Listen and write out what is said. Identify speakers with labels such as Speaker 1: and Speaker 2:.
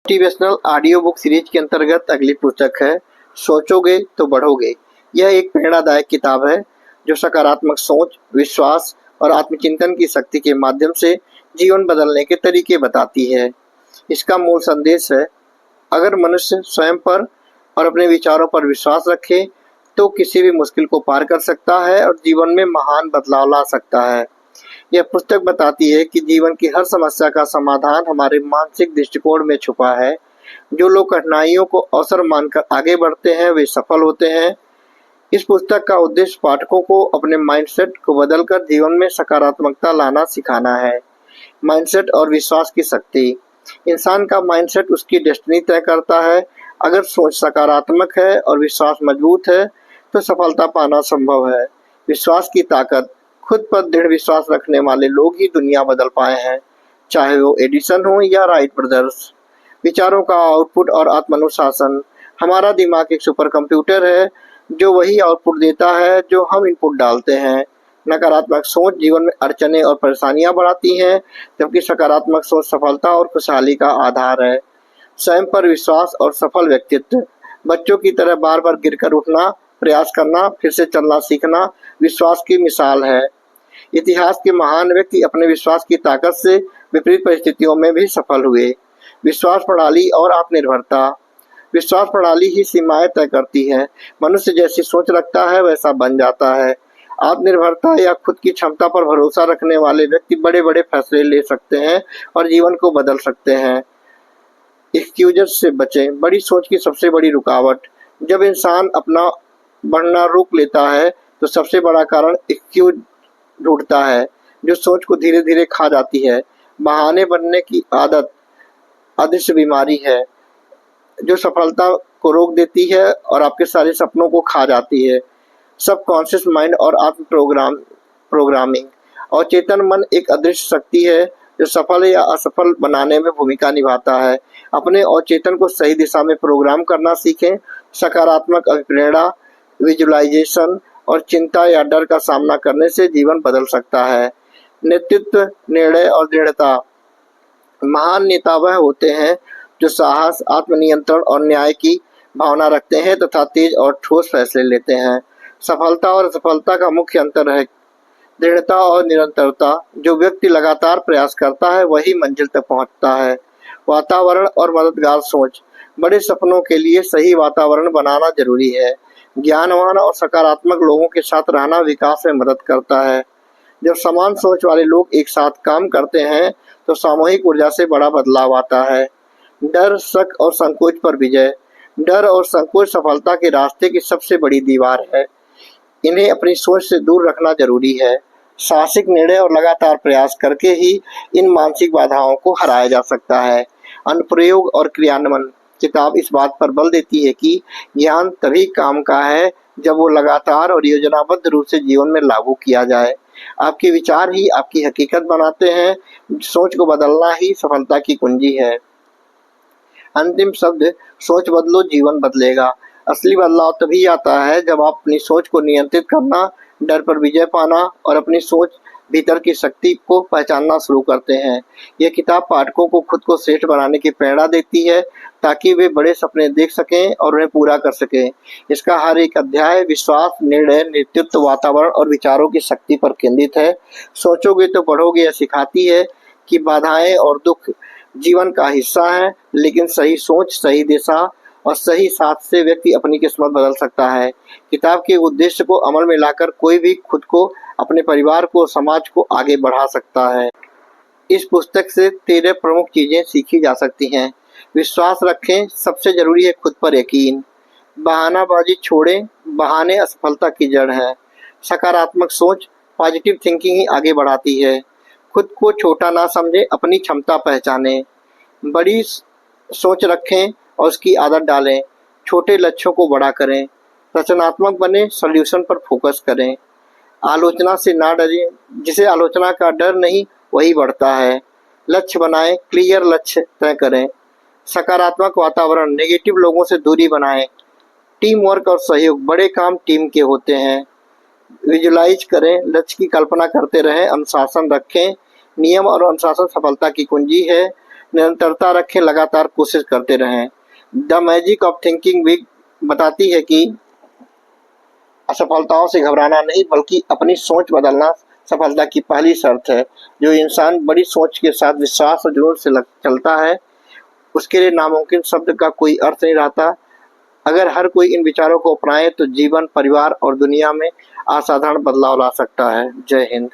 Speaker 1: Motivational audio book series के अंतर्गत अगली पुस्तक है सोचोगे तो बढ़ोगे। यह एक प्रेरणादायक किताब है जो सकारात्मक सोच, विश्वास और आत्मचिंतन की शक्ति के माध्यम से जीवन बदलने के तरीके बताती है। इसका मूल संदेश है, अगर मनुष्य स्वयं पर और अपने विचारों पर विश्वास रखे तो किसी भी मुश्किल को पार कर सकता है और जीवन में महान बदलाव ला सकता है। यह पुस्तक बताती है कि जीवन की हर समस्या का समाधान हमारे मानसिक दृष्टिकोण में छुपा है। जो लोग कठिनाइयों को अवसर मानकर आगे बढ़ते हैं वे सफल होते हैं। इस पुस्तक का उद्देश्य पाठकों को अपने माइंडसेट को बदलकर जीवन में सकारात्मकता लाना सिखाना है। माइंडसेट और विश्वास की शक्ति। इंसान का माइंडसेट उसकी डेस्टिनी तय करता है। अगर सोच सकारात्मक है और विश्वास मजबूत है तो सफलता पाना संभव है। विश्वास की ताकत। खुद पर दृढ़ विश्वास रखने वाले लोग ही दुनिया बदल पाए हैं, चाहे वो एडिसन हो या राइट ब्रदर्स। विचारों का आउटपुट और आत्मानुशासन। हमारा दिमाग एक सुपर कंप्यूटर है जो वही आउटपुट देता है जो हम इनपुट डालते हैं। नकारात्मक सोच जीवन में अड़चनें और परेशानियां बढ़ाती हैं, जबकि सकारात्मक सोच सफलता और खुशहाली का आधार है। स्वयं पर विश्वास और सफल व्यक्तित्व। बच्चों की तरह बार बार गिरकर उठना, प्रयास करना, फिर से चलना सीखना विश्वास की मिसाल है। इतिहास के महान व्यक्ति अपने विश्वास की ताकत से विपरीत परिस्थितियों में भी सफल हुए। विश्वास प्रणाली और आत्मनिर्भरता। विश्वास प्रणाली ही सीमाएं तय करती है। मनुष्य जैसी सोच रखता है वैसा बन जाता है। आत्मनिर्भरता या खुद की क्षमता पर भरोसा रखने वाले व्यक्ति बड़े बड़े फैसले ले सकते हैं और जीवन को बदल सकते हैं। एक्सक्यूजेस से बचें। बड़ी सोच की सबसे बड़ी रुकावट। जब इंसान अपना बढ़ना रोक लेता है तो सबसे बड़ा कारण एक्सक्यूज ढूंढता है, जो सोच को धीरे धीरे खा जाती है। बहाने बनने की आदत अदृश्य बीमारी है जो सफलता को रोक देती है और आपके सारे सपनों को खा जाती है। सबकॉन्शियस माइंड और आत्म प्रोग्रामिंग। और चेतन मन एक अदृश्य शक्ति है जो सफल या असफल बनाने में भूमिका निभाता है। अपने अवचेतन को सही दिशा में प्रोग्राम करना सीखें। सकारात्मक अभिप्रेरणा, विजुअलाइजेशन और चिंता या डर का सामना करने से जीवन बदल सकता है। नेतृत्व, निर्णय और दृढ़ता। महान नेता वह होते हैं जो साहस, आत्मनियंत्रण और न्याय की भावना रखते हैं तथा तेज और ठोस फैसले लेते हैं। सफलता और असफलता का मुख्य अंतर है दृढ़ता और निरंतरता। जो व्यक्ति लगातार प्रयास करता है वही मंजिल तक पहुंचता है। वातावरण और मददगार सोच। बड़े सपनों के लिए सही वातावरण बनाना जरूरी है। ज्ञानवान और सकारात्मक लोगों के साथ रहना विकास में मदद करता है। जब समान सोच वाले लोग एक साथ काम करते हैं तो सामूहिक ऊर्जा से बड़ा बदलाव आता है। डर, शक और संकोच पर विजय। डर और संकोच सफलता के रास्ते की सबसे बड़ी दीवार है। इन्हें अपनी सोच से दूर रखना जरूरी है। साहसिक निर्णय और लगातार प्रयास करके ही इन मानसिक बाधाओं को हराया जा सकता है। अनुप्रयोग और क्रियान्वयन। किताब इस बात पर बल देती है कि ज्ञान तभी काम का है जब वो लगातार और योजनाबद्ध रूप से जीवन में लागू किया जाए। आपके विचार ही आपकी हकीकत बनाते हैं। सोच को बदलना ही सफलता की कुंजी है। अंतिम शब्द, सोच बदलो जीवन बदलेगा। असली बदलाव तभी आता है जब आप अपनी सोच को नियंत्रित करना, डर पर विजय पाना और अपनी सोच भीतर की शक्ति को पहचानना शुरू करते हैं। यह किताब पाठकों को खुद को श्रेष्ठ बनाने की प्रेरणा देती है ताकि वे बड़े सपने देख सकें और उन्हें पूरा कर सकें। इसका हर एक अध्याय विश्वास, निर्णय, नेतृत्व, वातावरण और विचारों की शक्ति पर केंद्रित है। सोचोगे तो बढ़ोगे यह सिखाती है कि बाधाएं और दुख जीवन का हिस्सा है, लेकिन सही सोच, सही दिशा और सही साथ से व्यक्ति अपनी किस्मत बदल सकता है। किताब के उद्देश्य को अमल में लाकर कोई भी खुद को, अपने परिवार को, समाज को आगे बढ़ा सकता है। इस पुस्तक से 13 प्रमुख चीजें सीखी जा सकती हैं। विश्वास रखें, सबसे जरूरी है खुद पर यकीन। बहानाबाजी छोड़ें, बहाने असफलता की जड़ है। सकारात्मक सोच, पॉजिटिव थिंकिंग ही आगे बढ़ाती है। खुद को छोटा ना समझें, अपनी क्षमता पहचानें। बड़ी सोच रखें और उसकी आदत डालें। छोटे लक्ष्यों को बड़ा करें। रचनात्मक बने, सॉल्यूशन पर फोकस करें। आलोचना से ना डरें, जिसे आलोचना का डर नहीं वही बढ़ता है। लक्ष्य बनाएं, क्लियर लक्ष्य तय करें। सकारात्मक वातावरण, नेगेटिव लोगों से दूरी बनाएं। टीम वर्क और सहयोग, बड़े काम टीम के होते हैं। विजुलाइज करें, लक्ष्य की कल्पना करते रहें। अनुशासन रखें, नियम और अनुशासन सफलता की कुंजी है। निरंतरता रखें, लगातार कोशिश करते रहें। The magic of thinking big बताती है कि असफलताओं से घबराना नहीं बल्कि अपनी सोच बदलना सफलता की पहली शर्त है। जो इंसान बड़ी सोच के साथ विश्वास और जुनून से चलता है उसके लिए नामुमकिन शब्द का कोई अर्थ नहीं रहता। अगर हर कोई इन विचारों को अपनाए तो जीवन, परिवार और दुनिया में असाधारण बदलाव ला सकता है। जय हिंद।